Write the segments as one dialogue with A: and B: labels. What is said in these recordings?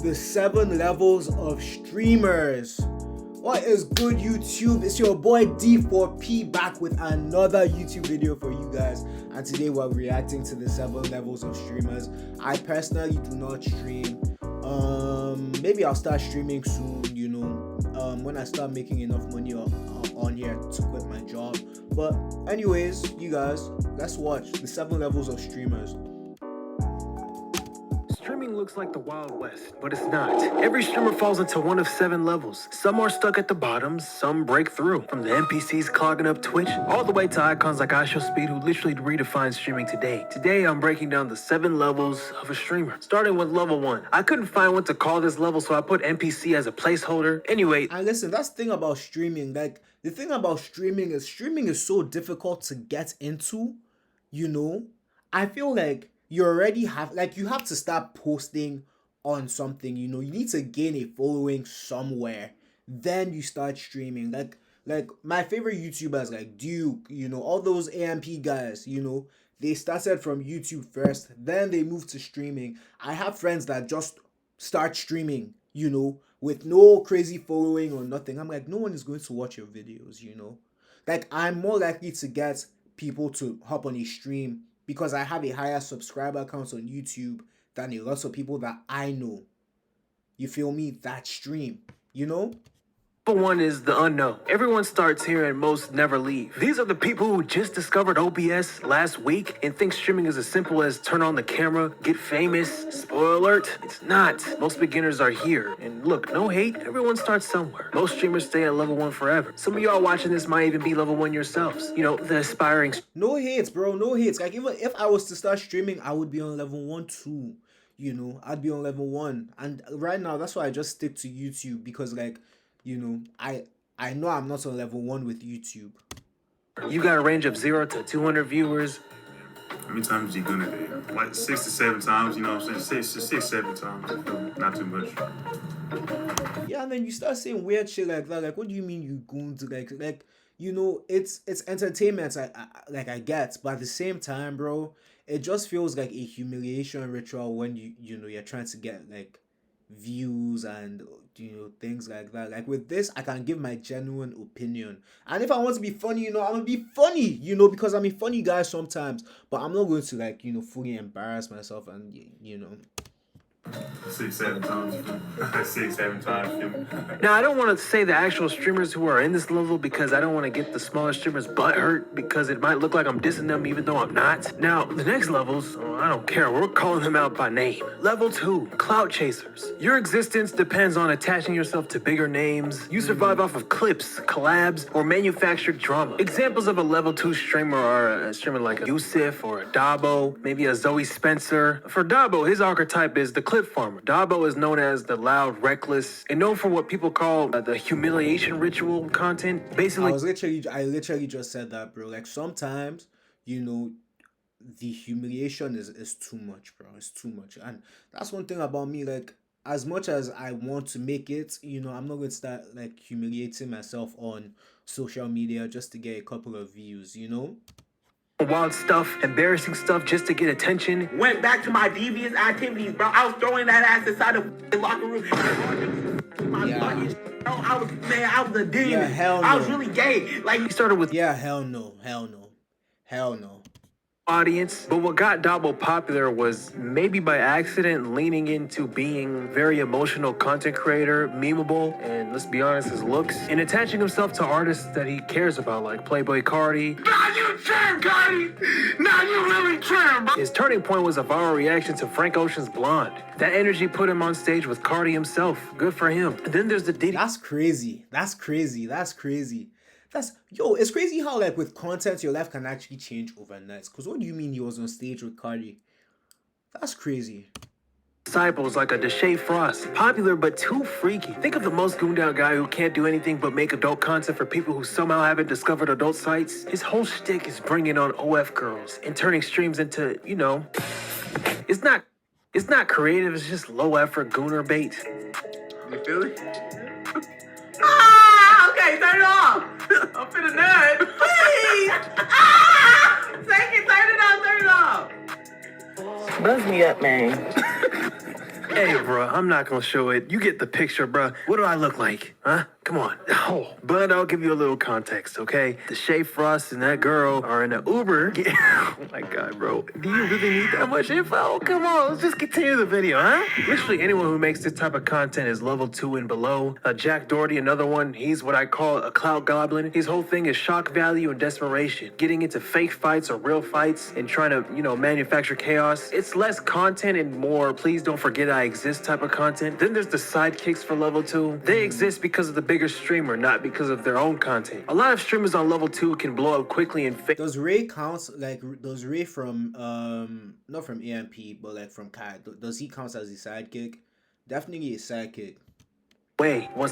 A: the 7 levels of streamers. What is good, YouTube? It's your boy D4P back with another YouTube video for you guys, and today we're reacting to the 7 levels of streamers. I personally do not stream. Maybe I'll start streaming soon, when I start making enough money on here to quit my job. But anyways, you guys, let's watch the 7 levels of streamers.
B: Streaming looks like the Wild West, but it's not. Every streamer falls into one of 7 levels. Some are stuck at the bottom, some break through. From the NPCs clogging up Twitch, all the way to icons like IShowSpeed, who literally redefined streaming today. Today, I'm breaking down the 7 levels of a streamer, starting with level 1. I couldn't find what to call this level, so I put NPC as a placeholder. Anyway,
A: and listen, that's the thing about streaming. Like, the thing about streaming is so difficult to get into, I feel like you already have, you have to start posting on something, you need to gain a following somewhere, then you start streaming. Like my favorite YouTubers like Duke, all those AMP guys, they started from YouTube first, then they moved to streaming. I have friends that just start streaming, with no crazy following or nothing. I'm like, no one is going to watch your videos, Like, I'm more likely to get people to hop on a stream because I have a higher subscriber count on YouTube than a lot of people that I know. You feel me? That stream,
B: Number 1 is the unknown. Everyone starts here and most never leave. These are the people who just discovered OBS last week and think streaming is as simple as turn on the camera, get famous. Spoiler alert, it's not. Most beginners are here. And look, no hate, everyone starts somewhere. Most streamers stay at level 1 forever. Some of y'all watching this might even be level 1 yourselves. The aspiring...
A: No hates, bro, no hates. Like, even if I was to start streaming, I would be on level 1 too. I'd be on level 1. And right now, that's why I just stick to YouTube because, I know I'm not on level 1 with YouTube.
B: You got a range of 0 to 200 viewers.
C: How many times you gonna do? Like 6 to 7 times, you know what I'm saying? 6, 7 times. Not too much.
A: Yeah, and then you start saying weird shit like that. Like, what do you mean you going to it's entertainment. I get, but at the same time, bro, it just feels like a humiliation ritual when you're trying to get views and things like that. Like, with this, I can give my genuine opinion, and if I want to be funny, I'm gonna be funny, because I'm a funny guy sometimes, but I'm not going to fully embarrass myself and
C: 6, 7 times. 6, 7 times.
B: Now, I don't want to say the actual streamers who are in this level because I don't want to get the smaller streamers butt hurt because it might look like I'm dissing them even though I'm not. Now, the next levels, I don't care. We're calling them out by name. Level 2, clout chasers. Your existence depends on attaching yourself to bigger names. You survive off of clips, collabs, or manufactured drama. Examples of a level 2 streamer are a streamer like a Yusuf or a Dabo, maybe a Zoe Spencer. For Dabo, his archetype is the clip farmer. Dabo is known as the loud, reckless, and known for what people call the humiliation ritual content. Basically,
A: I literally just said that, bro. Like, sometimes, the humiliation is too much, bro. It's too much. And that's one thing about me. Like, as much as I want to make it, I'm not going to start humiliating myself on social media just to get a couple of views,
B: wild stuff, embarrassing stuff just to get attention.
D: Went back to my devious activities, bro. I was throwing that ass inside the locker room. I was a demon.
A: Yeah, hell no.
D: I was really gay. Like,
B: He started with
A: hell no.
B: audience, but what got Dabo popular was maybe by accident leaning into being very emotional content creator, memeable, and let's be honest, his looks, and attaching himself to artists that he cares about, like Playboy Cardi.
D: now you trim, Cardi. Now you really trim, bro.
B: His turning point was a viral reaction to Frank Ocean's Blonde. That energy put him on stage with Cardi himself. Good for him. And then there's the Diddy.
A: That's crazy. It's crazy how with content your life can actually change overnight. Because what do you mean he was on stage with Cardi? That's crazy.
B: Disciples like a Deshae Frost. Popular but too freaky. Think of the most gooned out guy who can't do anything but make adult content for people who somehow haven't discovered adult sites. His whole shtick is bringing on OF girls and turning streams into, it's not creative, it's just low effort gooner bait.
D: You feel it? Okay, turn it off. I'm finna nut. Please. Take it, turn it off.
E: Buzz me up, man.
B: Hey, bro, I'm not gonna show it. You get the picture, bro. What do I look like? Huh? Come on. Oh, but I'll give you a little context, okay? The Shay Frost and that girl are in an Uber. Oh my god, bro. Do you really need that much info? Come on, let's just continue the video, huh? Literally anyone who makes this type of content is level 2 and below. Jack Doherty, another one, he's what I call a clout goblin. His whole thing is shock value and desperation. Getting into fake fights or real fights and trying to, manufacture chaos. It's less content and more, please don't forget I exist type of content. Then there's the sidekicks for level 2. They exist because of the bigger streamer, not because of their own content. A lot of streamers on level 2 can blow up quickly and fake.
A: Does Ray count, like, does Ray from not from AMP but like from Kai, does he count as a sidekick? Definitely a sidekick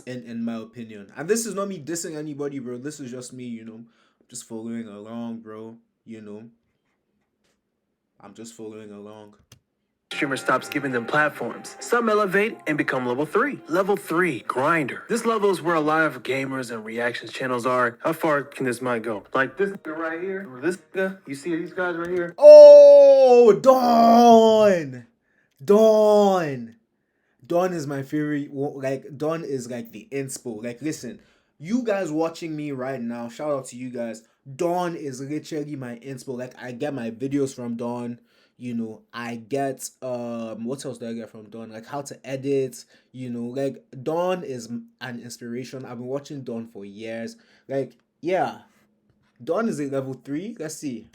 A: in my opinion. And this is not me dissing anybody, bro. This is just me, just following along, bro. I'm just following along.
B: Streamer stops giving them platforms. Some elevate and become level 3. Level 3, Grinder. This level is where a lot of gamers and reactions channels are. How far can this mic go? Like this guy right here, or this guy? You see these guys right here?
A: Oh, Dawn is my favorite. Like, Dawn is like the inspo. Like, listen, you guys watching me right now, shout out to you guys. Dawn is literally my inspo. Like, I get my videos from Dawn. I get what else do I get from Dawn? Like how to edit, like Dawn is an inspiration. I've been watching Dawn for years. Like, yeah. Dawn is a level 3. Let's see.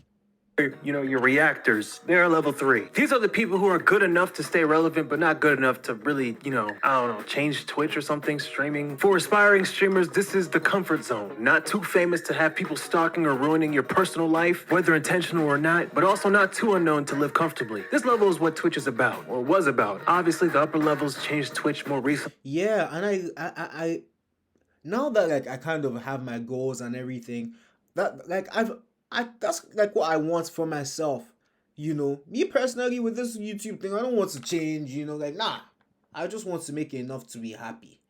B: Your reactors, they're level 3. These are the people who are good enough to stay relevant, but not good enough to really, change Twitch or something, streaming. For aspiring streamers, this is the comfort zone. Not too famous to have people stalking or ruining your personal life, whether intentional or not, but also not too unknown to live comfortably. This level is what Twitch is about, or was about. Obviously, the upper levels changed Twitch more recently.
A: Yeah, and I now that like I kind of have my goals and everything, that like that's like what I want for myself. Me personally with this YouTube thing, I don't want to change, like nah. I just want to make enough to be happy.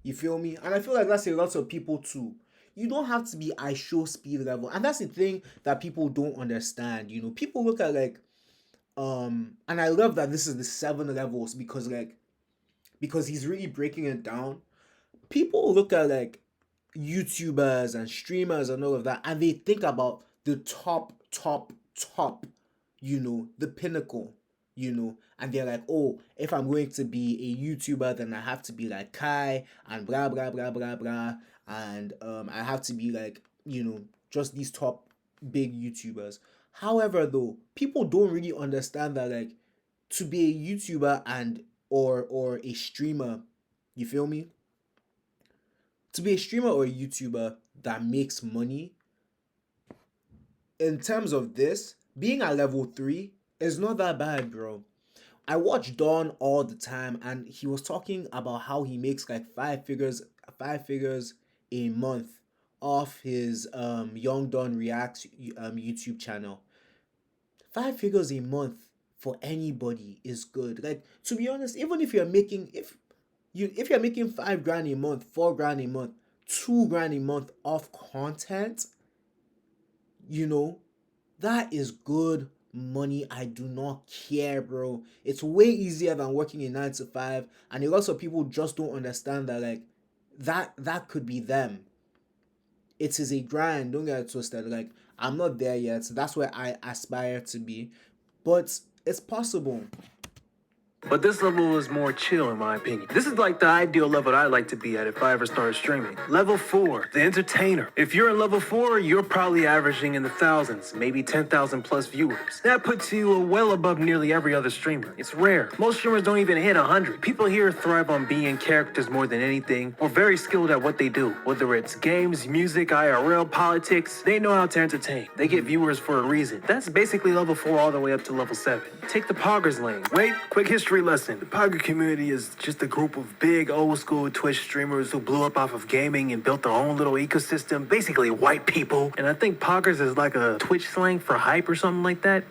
A: You feel me? And I feel like that's a lot of people too. You don't have to be show speed level. And that's the thing that people don't understand. People look at like and I love that this is the 7 levels because he's really breaking it down. People look at like YouTubers and streamers and all of that, and they think about the top, the pinnacle, and they're like, oh, if I'm going to be a YouTuber, then I have to be like Kai and blah, blah, blah, blah, blah, and I have to be like, just these top big YouTubers. However, though, people don't really understand that, like, to be a YouTuber and or a streamer, you feel me? To be a streamer or a YouTuber that makes money, in terms of this, being at level 3 is not that bad, bro. I watch Dawn all the time, and he was talking about how he makes like 5 figures a month off his Young Dawn Reacts YouTube channel. 5 figures a month for anybody is good. Like, to be honest, even if you're making if you're making 5 grand a month, 4 grand a month, 2 grand a month off content, that is good money. I do not care, bro. It's way easier than working a 9 to 5, and a lot of people just don't understand that, like, that could be them. It is a grind, don't get it twisted. Like, I'm not there yet, so that's where I aspire to be, but it's possible.
B: But this level is more chill in my opinion. This is like the ideal level I'd like to be at if I ever started streaming. Level 4, the entertainer. If you're in level 4, you're probably averaging in the thousands, maybe 10,000 plus viewers. That puts you well above nearly every other streamer. It's rare. Most streamers don't even hit 100. People here thrive on being characters more than anything, or very skilled at what they do. Whether it's games, music, IRL, politics, they know how to entertain. They get viewers for a reason. That's basically level 4 all the way up to level 7. Take the Poggers lane. Wait, quick history lesson. The Pogger community is just a group of big old school Twitch streamers who blew up off of gaming and built their own little ecosystem, basically white people. And I think Poggers is like a Twitch slang for hype or something like that.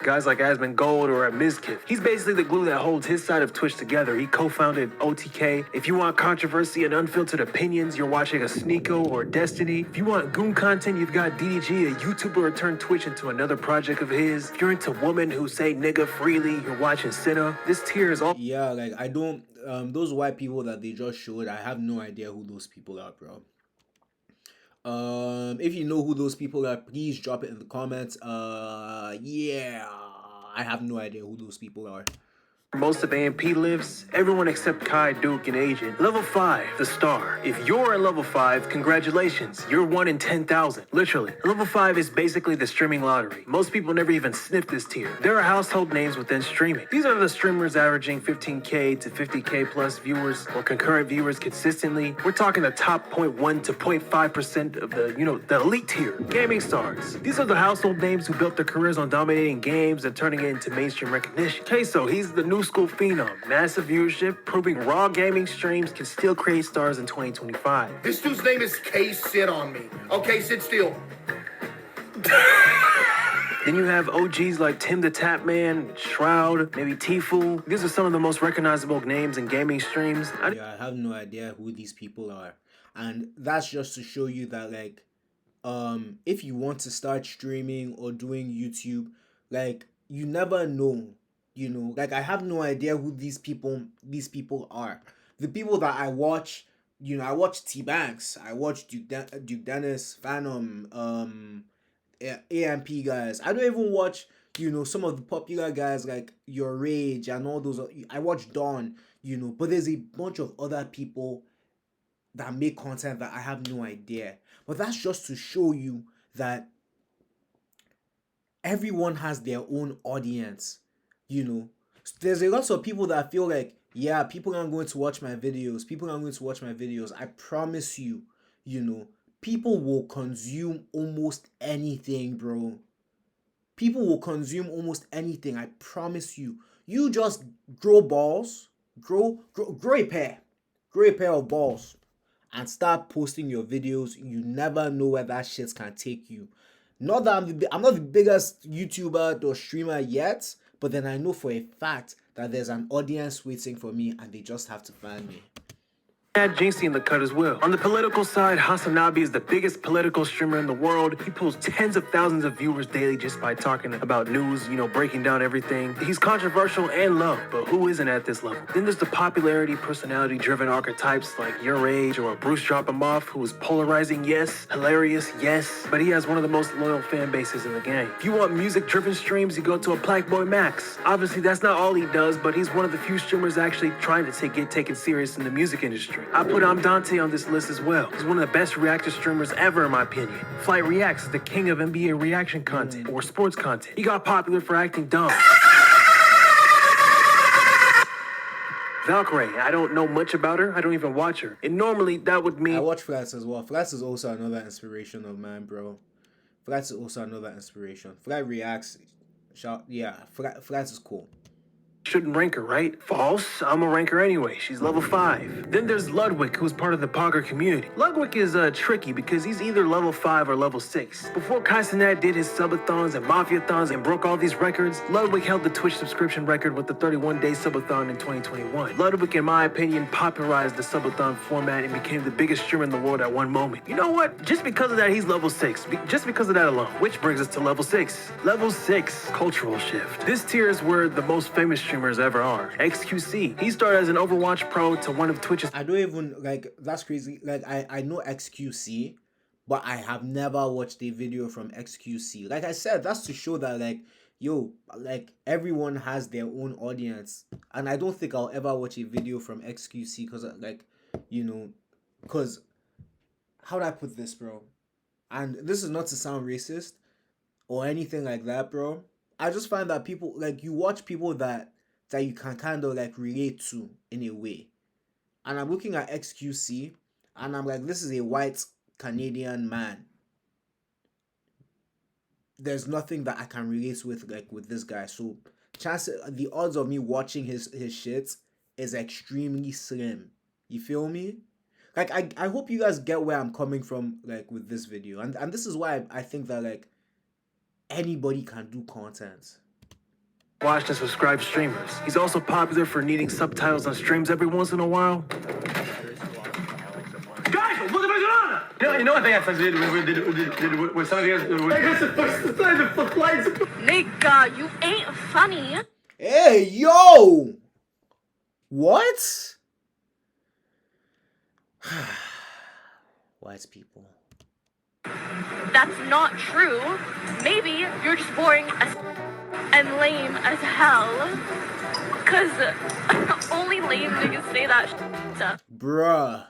B: guys like Asmongold or Mizkif. He's basically the glue that holds his side of Twitch together. He co-founded OTK. If you want controversy and unfiltered opinions, you're watching a Sneeko or Destiny. If you want goon content, you've got DDG, a YouTuber who turned Twitch into another project of his. If you're into women who say nigga freely, you're watching Cinna. This tier is all...
A: Yeah, like I don't those white people that they just showed, I have no idea who those people are, bro. If you know who those people are, please drop it in the comments. Yeah, I have no idea who those people are.
B: Most of AMP lives, everyone except Kai, Duke, and Agent. Level 5, the star. If you're at level 5, congratulations. You're 1 in 10,000. Literally. Level 5 is basically the streaming lottery. Most people never even sniff this tier. There are household names within streaming. These are the streamers averaging 15K to 50K plus viewers or concurrent viewers consistently. We're talking the top 0.1 to 0.5% of the elite tier. Gaming stars. These are the household names who built their careers on dominating games and turning it into mainstream recognition. Queso, he's the new school phenom. Massive viewership, proving raw gaming streams can still create stars in 2025.
E: This dude's name is K. Sit on me. Okay, sit still.
B: Then you have OGs like Tim the Tap Man, Shroud, maybe Tfue. These are some of the most recognizable names in gaming streams.
A: Yeah, I have no idea who these people are. And that's just to show you that, like, if you want to start streaming or doing YouTube, like, you never know. You know, like, I have no idea who these people are. The people that I watch, you know, I watch T-Banks, I watch Duke Dennis, Phantom, AMP guys. I don't even watch, you know, some of the popular guys like Your Rage and all those. I watch Dawn, you know, but there's a bunch of other people that make content that I have no idea. But that's just to show you that everyone has their own audience. You know, there's a lot of people that feel like, yeah, people aren't going to watch my videos. People aren't going to watch my videos. I promise you, you know, people will consume almost anything, bro. People will consume almost anything. I promise you. You just grow balls, grow a pair of balls, and start posting your videos. You never know where that shit can take you. Not that I'm not the biggest YouTuber or streamer yet. But then I know for a fact that there's an audience waiting for me and they just have to find me.
B: Had Jinxie in the cut as well. On the political side, Hasanabi is the biggest political streamer in the world. He pulls tens of thousands of viewers daily just by talking about news, you know, breaking down everything. He's controversial and loved, but who isn't at this level? Then there's the popularity, personality-driven archetypes like Your Age or Bruce Dropamoff, who is polarizing, yes, hilarious, yes, but he has one of the most loyal fan bases in the game. If you want music-driven streams, you go to a Blackboy Max. Obviously, that's not all he does, but he's one of the few streamers actually trying to get taken serious in the music industry. I put Dante on this list as well. He's one of the best reactor streamers ever, in my opinion. Flight Reacts is the king of NBA reaction content or sports content. He got popular for acting dumb. Valkyrie, I don't know much about her. I don't even watch her. And normally that would mean...
A: I watch Flats as well. Flats is also another inspiration of mine, bro. Flats is also another inspiration. Flat Reacts, yeah, Flats is cool.
B: Shouldn't rank her, right? False. I'm a ranker anyway. She's level 5. Then there's Ludwig, who's part of the Pogger community. Ludwig is tricky because he's either level 5 or level 6. Before Kaisenat did his subathons and mafiathons and broke all these records, Ludwig held the Twitch subscription record with the 31-day subathon in 2021. Ludwig, in my opinion, popularized the subathon format and became the biggest streamer in the world at one moment. You know what? Just because of that, he's level 6. Just because of that alone. Which brings us to level 6. Level 6, cultural shift. This tier is where the most famous streamers ever are. XQC. He started as an Overwatch pro to one of Twitch's...
A: I don't even, like, that's crazy. Like, I know XQC, but I have never watched a video from XQC. Like I said, that's to show that, like, yo, like, everyone has their own audience. And I don't think I'll ever watch a video from XQC because, like, you know, because, how do I put this, bro? And this is not to sound racist or anything like that, bro. I just find that people, like, you watch people that you can kind of, like, relate to in a way. And I'm looking at XQC, and I'm like, this is a white Canadian man. There's nothing that I can relate with, like, with this guy. So, the odds of me watching his shit is extremely slim. You feel me? Like, I hope you guys get where I'm coming from, like, with this video. And this is why I think that, like, anybody can do content.
B: watched and subscribed streamers. He's also popular for needing subtitles on streams every once in a while.
D: Guys, what the fuck? You know what they have to do with some of you guys?
F: Nigga, you ain't funny.
A: Hey, yo! What? White people.
F: That's not true. Maybe you're just boring as and lame as hell. Cause only lame niggas say that shit.
A: Bruh.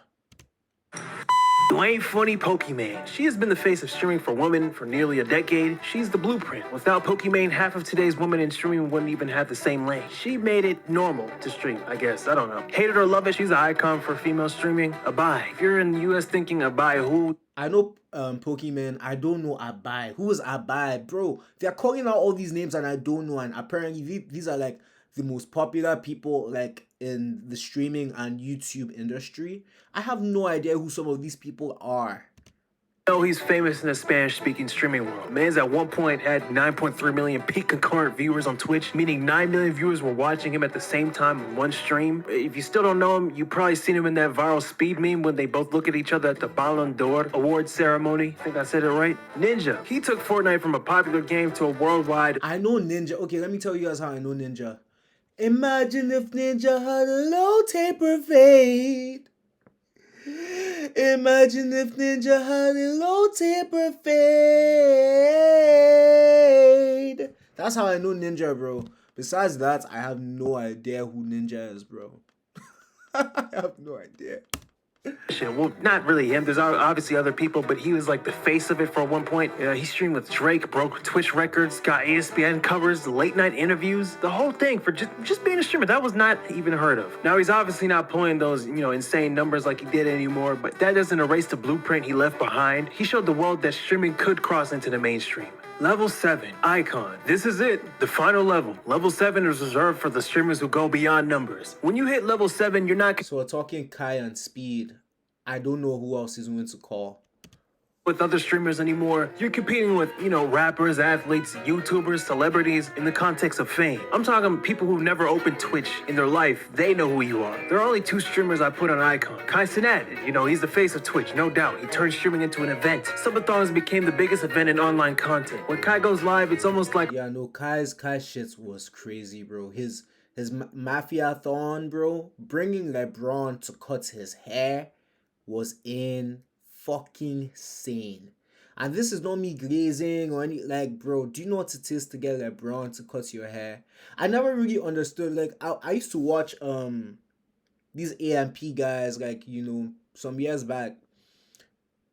B: Dwayne Funny Pokimane. She has been the face of streaming for women for nearly a decade. She's the blueprint. Without Pokimane, half of today's women in streaming wouldn't even have the same lane. She made it normal to stream, I guess. I don't know. Hate it or love it, she's an icon for female streaming. Abai. If you're in the US thinking Abai who,
A: I know Pokemon. I don't know Abai. Who is Abai? Bro, they're calling out all these names and I don't know. And apparently these are like the most popular people like in the streaming and YouTube industry. I have no idea who some of these people are.
B: know he's famous in the Spanish-speaking streaming world. Man's at one point had 9.3 million peak concurrent viewers on Twitch, meaning 9 million viewers were watching him at the same time in one stream. If you still don't know him, you probably seen him in that viral speed meme when they both look at each other at the Ballon d'Or award ceremony. I think I said it right. Ninja. He took Fortnite from a popular game to a worldwide.
A: I know Ninja. Okay, let me tell you guys how I know Ninja. Imagine if Ninja had a low taper fade. Imagine if Ninja had a low taper fade. That's how I know Ninja, bro. Besides that, I have no idea who Ninja is, bro. I have no idea.
B: Well, not really him. There's obviously other people, but he was like the face of it for one point. He streamed with Drake, broke Twitch records, got ESPN covers, late night interviews, the whole thing for just being a streamer. That was not even heard of. Now he's obviously not pulling those, insane numbers like he did anymore, but that doesn't erase the blueprint he left behind. He showed the world that streaming could cross into the mainstream. Level 7, Icon. This is it, the final level. Level 7 is reserved for the streamers who go beyond numbers. When you hit level 7, you're not
A: So we're talking Kai and Speed. I don't know who else he's going to call.
B: with other streamers anymore. You're competing with, rappers, athletes, YouTubers, celebrities in the context of fame. I'm talking people who've never opened Twitch in their life. They know who you are. There are only 2 streamers I put on Icon. Kai Cenat, he's the face of Twitch, no doubt. He turned streaming into an event. Subathons became the biggest event in online content. When Kai goes live, it's almost like
A: Yeah, no, Kai's shit was crazy, bro. His Mafia-thon, bro, bringing LeBron to cut his hair was in fucking sane. And this is not me glazing or any, bro, do you know what it is to get LeBron to cut your hair? I never really understood. I used to watch these AMP guys some years back,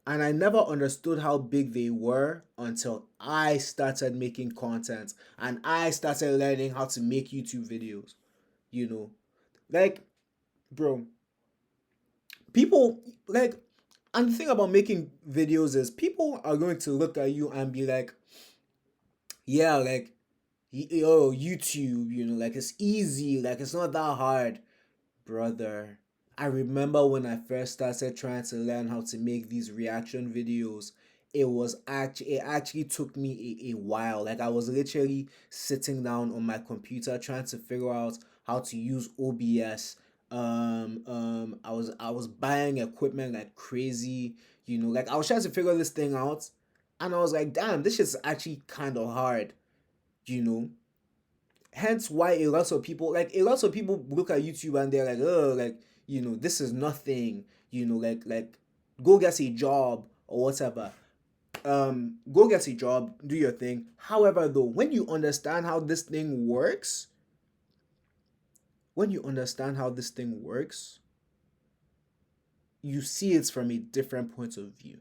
A: and I never understood how big they were until I started making content and I started learning how to make YouTube videos. Bro, people and the thing about making videos is people are going to look at you and be like, yeah, YouTube, it's easy, it's not that hard. Brother, I remember when I first started trying to learn how to make these reaction videos, it actually took me a while. I was literally sitting down on my computer trying to figure out how to use OBS. I was buying equipment like crazy, I was trying to figure this thing out, and I was like, damn, this is actually kind of hard, hence why a lot of people look at YouTube and they're like, oh, this is nothing, go get a job or whatever. Go get a job, do your thing. However, though, when you understand how this thing works, you see it from a different point of view.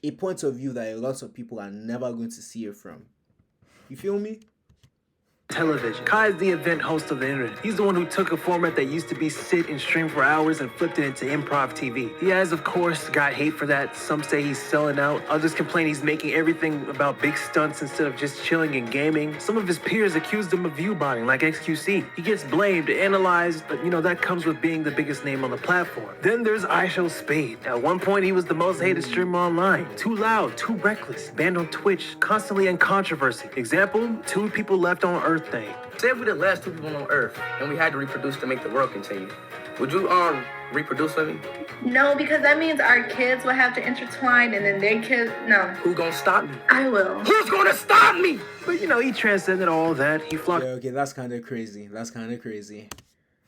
A: A point of view that a lot of people are never going to see it from. You feel me?
B: television. Kai is the event host of the internet. He's the one who took a format that used to be sit and stream for hours and flipped it into improv TV. He has, of course, got hate for that. Some say he's selling out. Others complain he's making everything about big stunts instead of just chilling and gaming. Some of his peers accused him of view-botting, like XQC. He gets blamed, analyzed, but that comes with being the biggest name on the platform. Then there's IShowSpeed. At one point, he was the most hated streamer online. Too loud, too reckless, banned on Twitch, constantly in controversy. Example, 2 people left on Earth birthday.
G: Say if we're the last 2 people on Earth and we had to reproduce to make the world continue, would you reproduce with me?
H: No, because that means our kids will have to intertwine and then their kids. No.
G: Who's gonna stop me?
H: I will.
G: Who's gonna stop me?
B: But you know, he transcended all that. He flocked
A: Yeah, okay, that's kind of crazy. That's kind of crazy.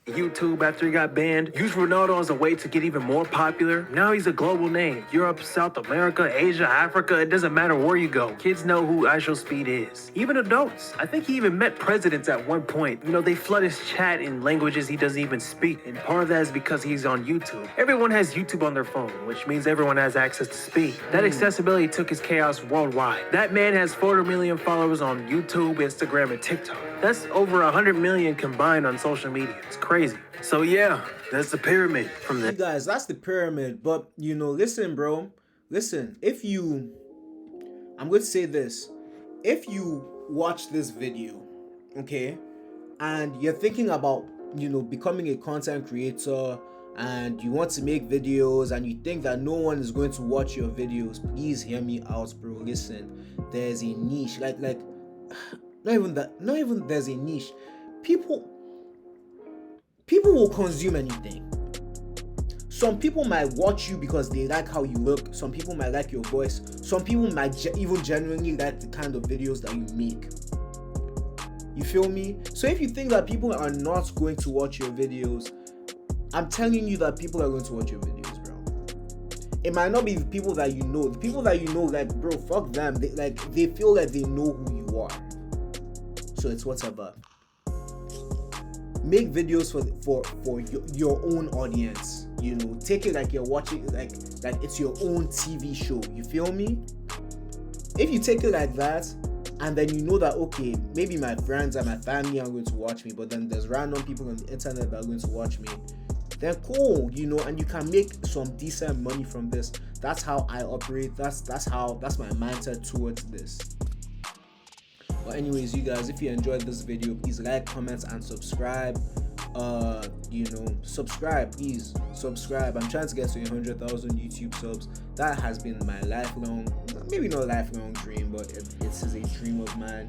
B: YouTube after he got banned, used Ronaldo as a way to get even more popular. Now he's a global name. Europe, South America, Asia, Africa, it doesn't matter where you go. Kids know who IShowSpeed is. Even adults. I think he even met presidents at one point. You know, they flood his chat in languages he doesn't even speak. And part of that is because he's on YouTube. Everyone has YouTube on their phone, which means everyone has access to speed. That accessibility took his chaos worldwide. That man has 400 million followers on YouTube, Instagram, and TikTok. That's over 100 million combined on social media. It's crazy. So yeah, that's the pyramid from
A: You
B: the
A: guys, that's the pyramid. But you know, listen, bro. Listen, I'm going to say this. If you watch this video, okay, and you're thinking about, you know, becoming a content creator and you want to make videos and you think that no one is going to watch your videos, please hear me out, bro. Listen, there's a niche. Like not even there's a niche. People will consume anything. Some people might watch you because they like how you look. Some people might like your voice. Some people might even genuinely like the kind of videos that you make. You feel me? So if you think that people are not going to watch your videos, I'm telling you that people are going to watch your videos, bro. It might not be the people that you know. The people that you know, like, bro, fuck them. They feel like they know who you are. So it's whatever. Make videos for your own audience. You know, take it like you're watching, like it's your own TV show. You feel me? If you take it like that, and then you know that, okay, maybe my friends and my family are going to watch me, but then there's random people on the internet that are going to watch me, then cool, you know, and you can make some decent money from this. That's how I operate. That's my mindset towards this. But anyways, you guys, if you enjoyed this video, please like, comment, and subscribe. You know, subscribe, please subscribe. I'm trying to get to 100,000 YouTube subs. That has been my lifelong, maybe not lifelong dream, but it is a dream of mine.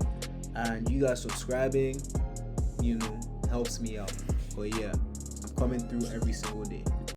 A: And you guys subscribing, you know, helps me out. But yeah, I'm coming through every single day.